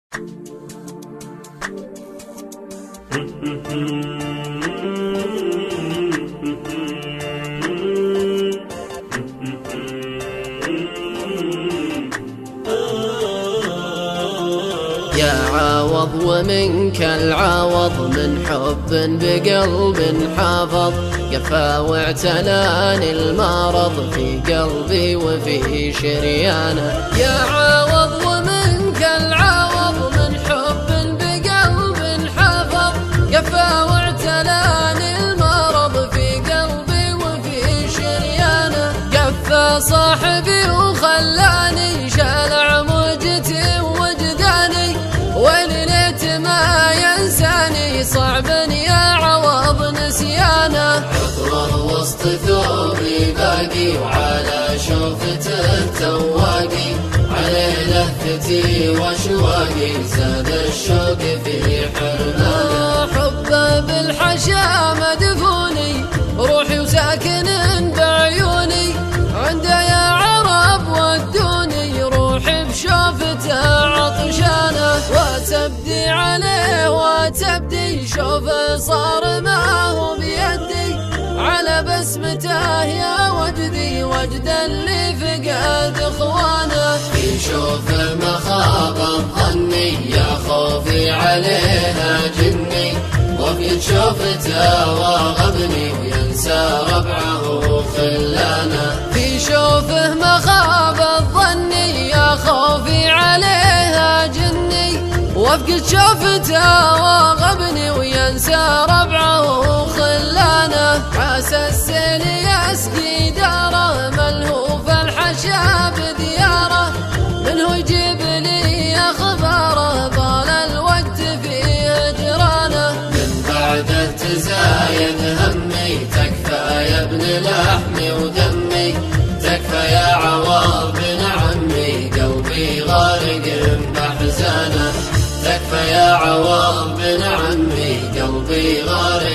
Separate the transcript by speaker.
Speaker 1: يا عوض ومنك العوض، من حب بقلب حافظ، قفا واعتلاني المرض في قلبي وفي شريانه. يا عوض ومنك العوض، من حب بقلب حافظ، قفا واعتلاني المرض في قلبي وفي شريانه. قفا صاحبي وخلاني شالع موجتي وجداني، وليت ما ينساني صعب يا عوض نسيانه.
Speaker 2: عطره وسط ثوبي باقي، وعلى شوفته تواقي، عليه لهفتي واشواقي، زاد الشوق في حرمانه.
Speaker 1: حبه بالحشا مدفوني، روحي وساكن بعيوني، عنده يا عرب ودوني، روحي بشوفته عطشانه. وتبدي عليه وتبدي، شوفه صار ما هو بيدي، على بسمته يا وجدي، وجد اللي فقد اخوانه.
Speaker 2: في شوفه مخاب الظني، يا خوفي عليها جني، وفي شوفته واغبني، وينسى ربعه خلانه.
Speaker 1: في شوفه مخاب الظني، يا خوفي عليها جني، وفقد شوفته واغبني، وينسى ربعه خلانه. عسى السيل يسقي داره، ملهوف الحشا بدياره، منه يجيب لي اخباره، طال الوقت في هجرانه.
Speaker 2: من بعده تزايد همي، تكفى يا ابن لحمي ودمي، تكفى يا عوض بن عمي، قلبي غارق بأحزانه. تكفى يا عوض بن عمي، قلبي غارق